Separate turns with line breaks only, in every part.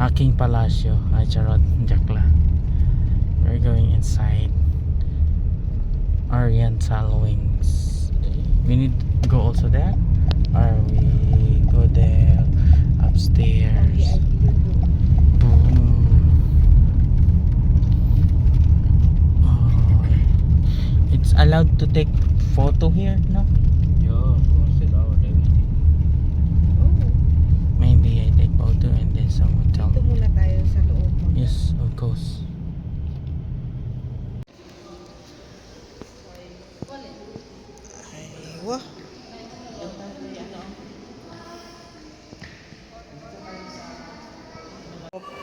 aking palasyo. Ay, charot, joke lang. We're going inside Oriental Wings. We need to go also there, or we go there upstairs. Boom. Oh, it's allowed to take photo here, no?
Yeah, of course, allowed everything.
Maybe I take photo and then some hotel.
Dito muna tayo sa loob.
Yes, of course.
Wah.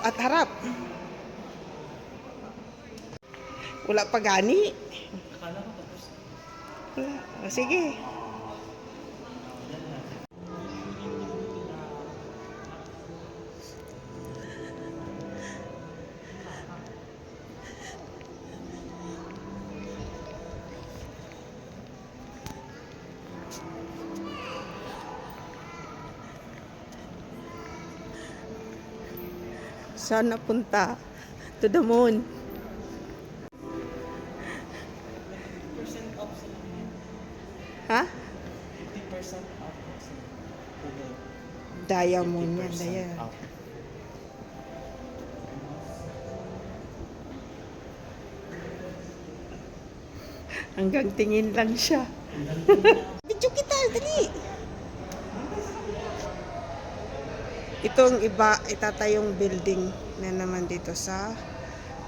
At harap. Wala pa gani. Wala. O, sige. Saan napunta? To the moon. Ha?
50% off.
Diamond yan. Diamond. Hanggang tingin lang siya. Video kita, dali. Itong iba, itatayong building na naman dito sa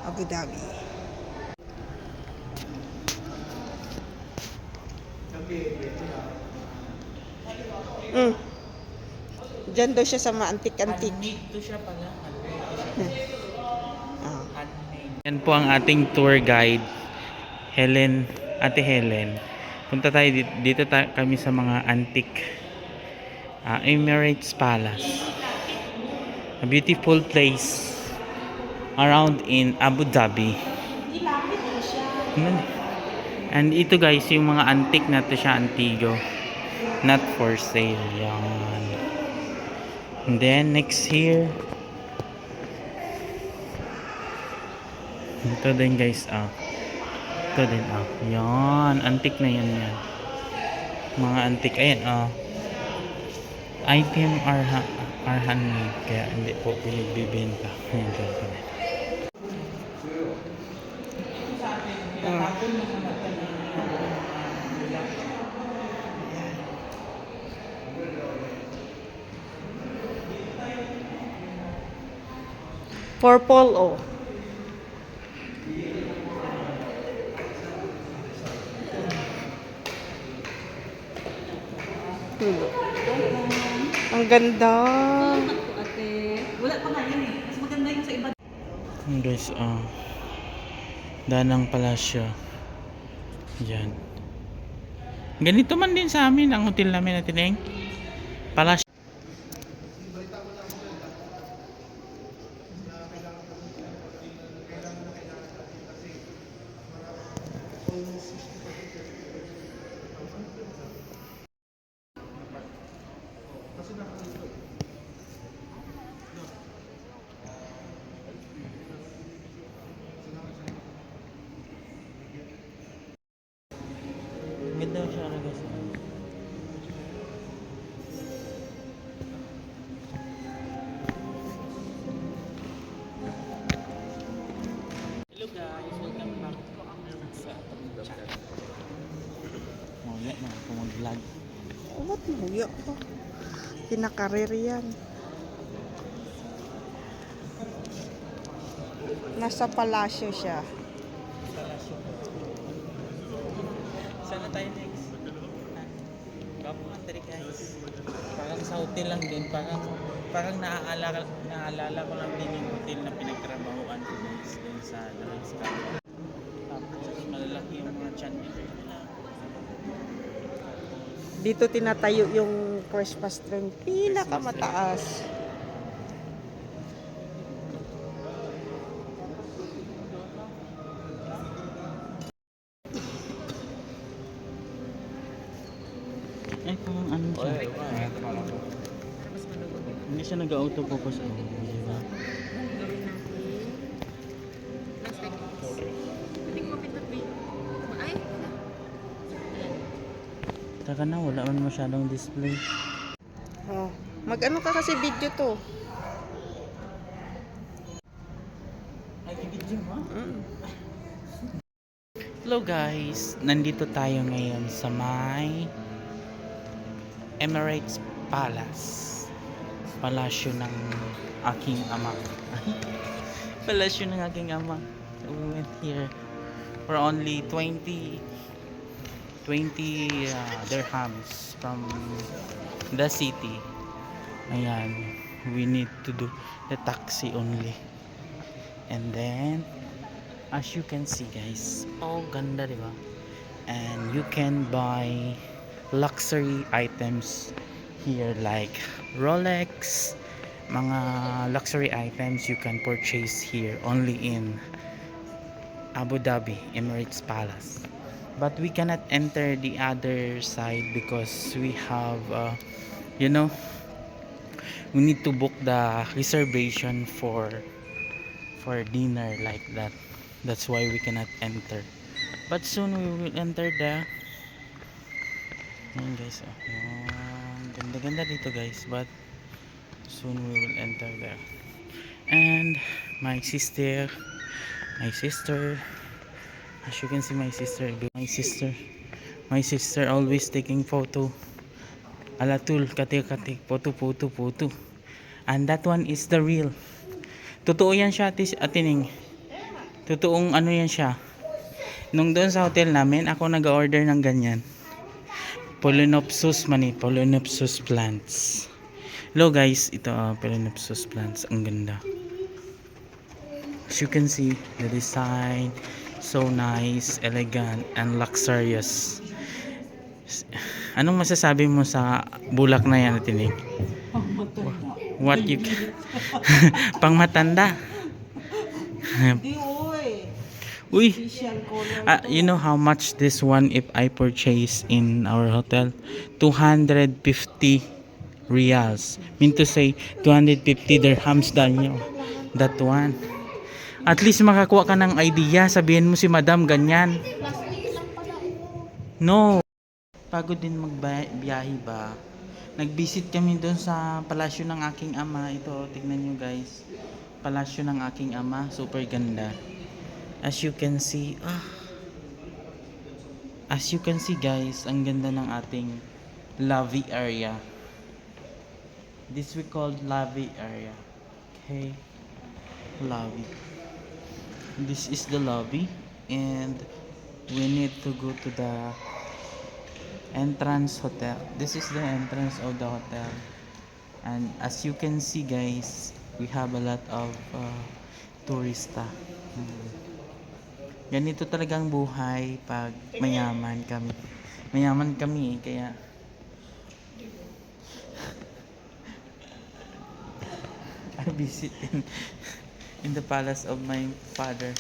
Abu Dhabi. Diyan daw siya sa mga antik-antik.
Dito siya pala.
Ah.
Yan po ang ating tour guide, Helen, Ate Helen. Punta tayo dito, kami sa mga antique Emirates Palace. A beautiful place around in Abu Dhabi. And ito guys, yung mga antique na to siya, antigo. Not for sale. Yan. And then next here, ito din guys, ito din, yan, antique na yan, mga antique, ayan, item are handmade, kaya hindi po pinagbibenta. Ayan, ganito din.
Purple, oh. Ang ganda.
Wala pa nga yun eh. Mas maganda yung sa iba.
Guys, Danang Palasyo. Yan. Ganito man din sa amin ang hotel namin na Tineng. Palasyo. Ganda siya na guys. Hello guys, welcome back sa channel. Mawala na ako mag-vlog.
Ba't muya ko? Kinakarir yan. Nasa palasyo siya.
Sana tayo next. Kapo nga tari guys. Parang sa hotel lang din. Parang naaalala ko lang din yung hotel na pinagtrabahoan ko guys. Din sa Dalis Cup. Tapos malalaki yung mga chan nila.
Dito tinatayo yung Christmas tree. Pinakamataas.
Ay, parang ano siya. Hindi siya nag-auto-focus. Oh, di ba? Saka na, wala man masyadong display.
Oh, mag-ano ka kasi video to.
Ay, video mo?
Mm.
Hello guys, nandito tayo ngayon sa may Emirates Palace. Palasyo ng aking ama. Palasyo ng aking ama. We went here for only 20 dirhams from the city. Ayan, we need to do the taxi only. And then as you can see guys, oh ganda diba? And you can buy luxury items here like Rolex, mga luxury items you can purchase here only in Abu Dhabi Emirates Palace. But we cannot enter the other side because we have you know, we need to book the reservation for dinner like that. That's why we cannot enter. But soon we will enter the. Ayan guys, oh. Yung ganda-ganda dito guys, but soon we will enter there. And my sister, as you can see, my sister always taking photo. Alatul, katik, photo. And that one is the real. Totoo yan siya, Atining. Totoong ano yan siya. Nung doon sa hotel namin, ako nag-order ng ganyan. Phalaenopsis plants. Hello guys, ito Phalaenopsis plants. Ang ganda. As you can see, the design so nice, elegant, and luxurious. Anong masasabi mo sa bulak na yan, Atining? What you pang matanda. Uy, you know how much this one if I purchase in our hotel? 250 riyals. Mean to say 250 dirhams danyo. That one. At least makakuha ka ng idea. Sabihin mo si madam ganyan. No. Pagod din magbiyahe ba? Nag-visit kami doon sa palasyo ng aking ama. Ito, tignan nyo guys. Palasyo ng aking ama. Super ganda. As you can see, guys, ang ganda ng ating lobby area. This we call lobby area. Okay. Lobby. This is the lobby. And we need to go to the entrance hotel. This is the entrance of the hotel. And as you can see guys, we have a lot of tourista. Ganito talagang buhay pag mayaman kami. Mayaman kami kaya I visit in the palace of my father.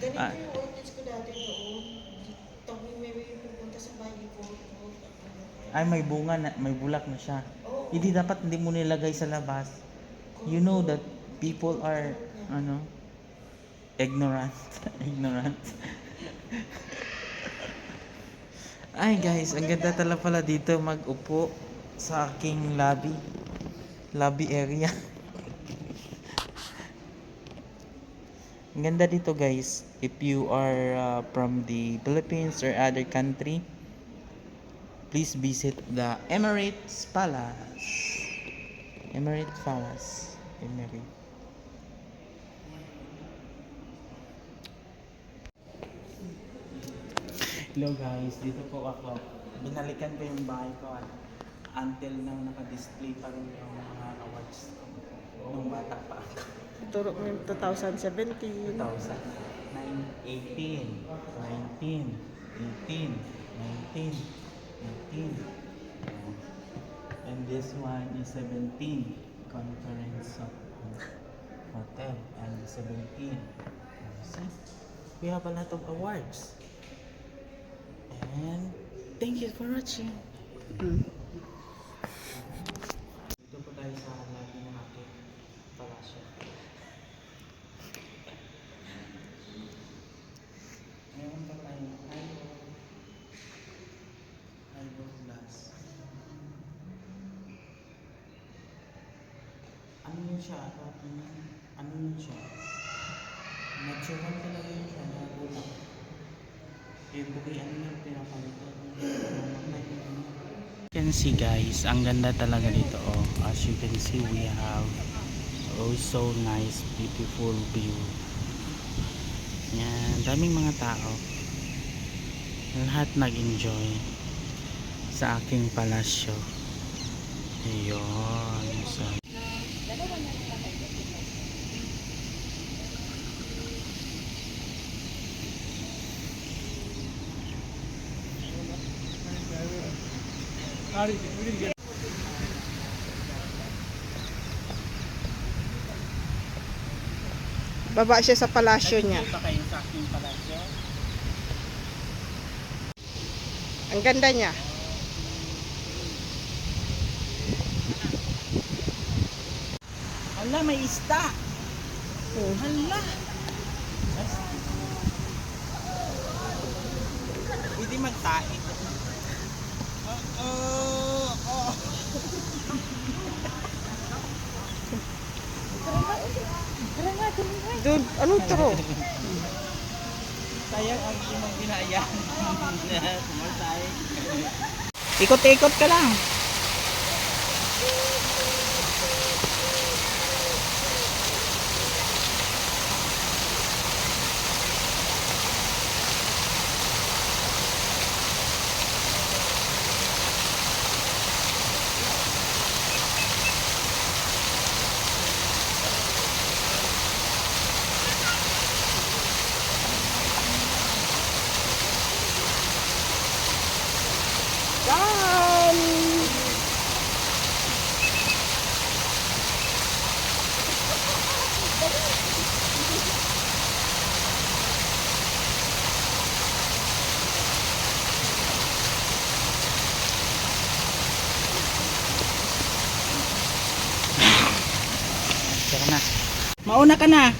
Ganito yung audience ko dati doon. Tawing may pupunta sa bahay ko.
Ay, may bunga na, may bulak na siya. Hindi dapat hindi mo nilagay sa labas. You know that people are ignorant. Ay guys, ang ganda talaga pala dito mag-upo sa aking lobby area. Ang ganda dito guys. If you are from the Philippines or other country, please visit the Emirates Palace. Hello guys, dito po ako. Binalikan ko yung bahay ko until nang naka-display pa rin yung mga awards ko nung bata pa ako.
Turo mo yung 2017.
2018, 19, 18, 19. And this one is 17, conference hotel, and 17. See? We have a lot of awards. And thank you for watching. Dito po tayo sa lobby ng ating palasyo. siya, ano yun siya, natural talaga yun siya, nabulak. Eh, bukay ano yung pinapalitan. You can see guys, ang ganda talaga dito. Oh. As you can see, we have so nice, beautiful view. Yan, daming mga tao. Lahat nag-enjoy sa aking palasyo. Ayun. So,
Baba siya sa palasyo niya.
pa kayo sa aking palasyo.
Ang ganda niya.
Hala, may ista.
Hmm.
Hala. Pwede magtae.
Dude, anong turo?
Sayang ang imong ginaya. Sumaltay. Ikot-ikot ka lang.
Yan!
Tara na. Mauna ka na.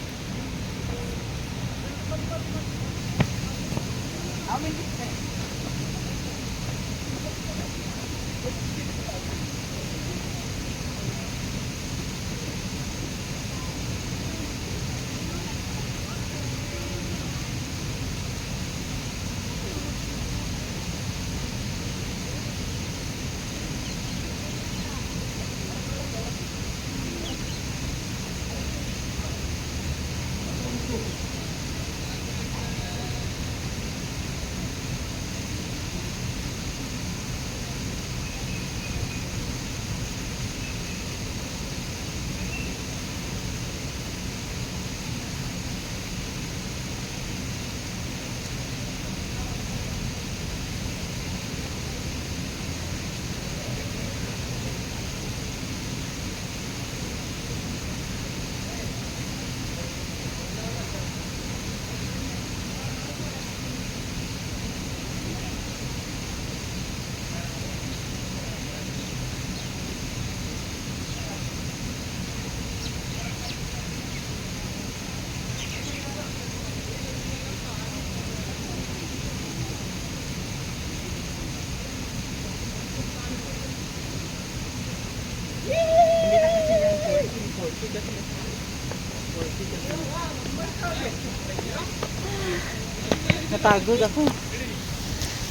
Natagod ako.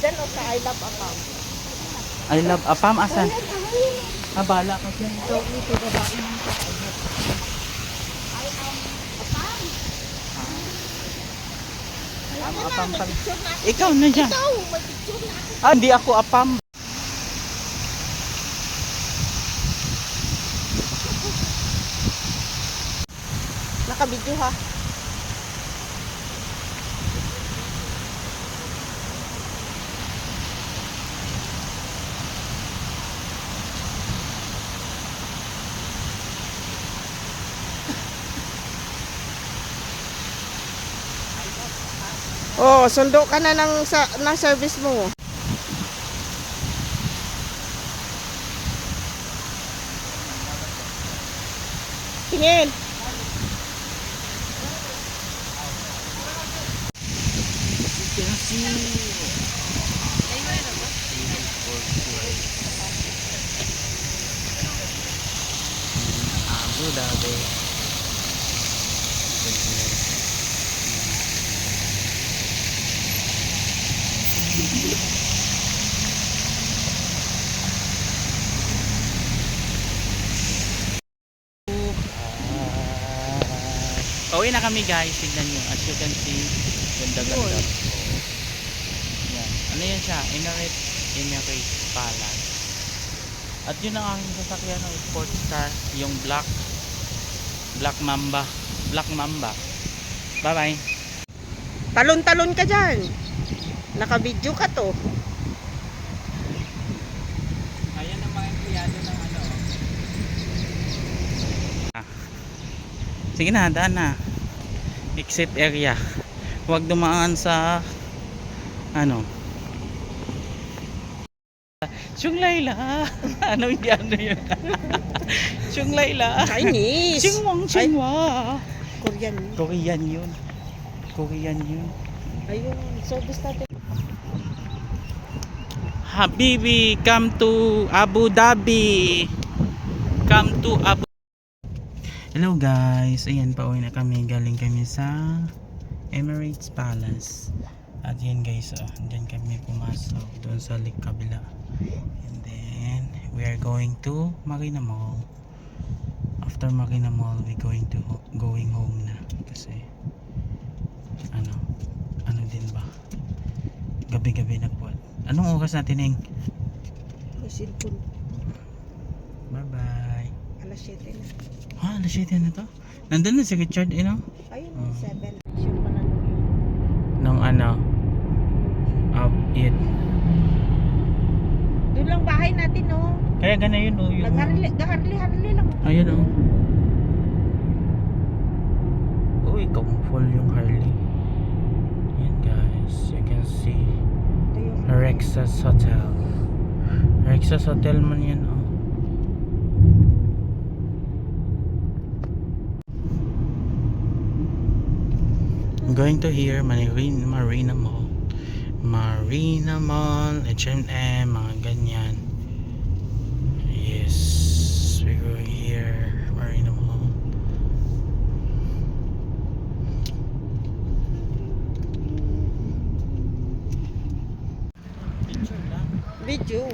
Diyan o sa I Love Apam.
I love Apam. Asan? Bala ka dyan.
So, ito babae ng
Apam pala. Ikaw na dyan. Hindi ako Apam.
nakabidyo ha. Oh, sundo ka na ng service mo. Tingin.
Abu Dhabi. grabe. Pauwi na kami guys, tignan nyo. As you can see, ganda-ganda. Yan. Ano yan siya? Emirates Palace. At yun ang aking sasakyan ng sports car, yung Black Mamba. Bye bye.
Talon-talon ka dyan. Naka-video ka to.
Ayan ang mga empleyado ng ano. Sige na, daan na. Exit area. Huwag dumaan sa ano. Siyong Layla. Ano yun? Siyong Layla.
Chinese.
Siyngwang Siyngwa.
Korean.
Korean yun.
Ayun, service natin.
Habibi, come to Abu Dhabi. Hello guys, ayan, pauwi na kami. Galing kami sa Emirates Palace. At yan guys, dyan kami pumasok doon sa kabila. And then we are going to Marina Mall. After Marina Mall, we going home na kasi ano din ba, gabi-gabi na po. Anong oras natin, Eng?
Cellphone.
Bye bye.
Alas 7 na.
Alas 7 na to? Nandun na si Richard,
Ayun, 7. Sure pa na
nung it.
Doon lang bahay natin, no?
Kaya gana yun, yung
Nagharli-harli lang.
ayun, uy, full yung Harley. Yan guys, you can see
Ito yung
Rexas Hotel. Rexas Hotel man yan, I'm going to here Marina Mall, H&M, mga ganyan. Yes, we're going here Marina Mall. Picture lang.
video.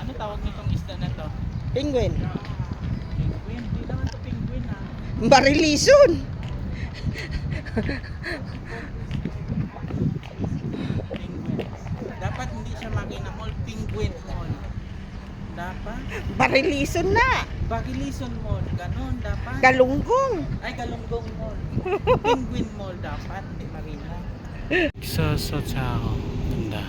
Ano tawag nitong isda na to?
Penguin.
Penguin. Hindi naman to penguin ha.
Barilison.
Penguin. Dapat hindi siya Marina Mall, Penguin Mall. Dapat
Barilison na.
Bagilison Mall, ganon dapat.
Galunggong.
Ay, Galunggong Mall. Penguin Mall dapat, hindi Marina. Sa Hotel. Ganda.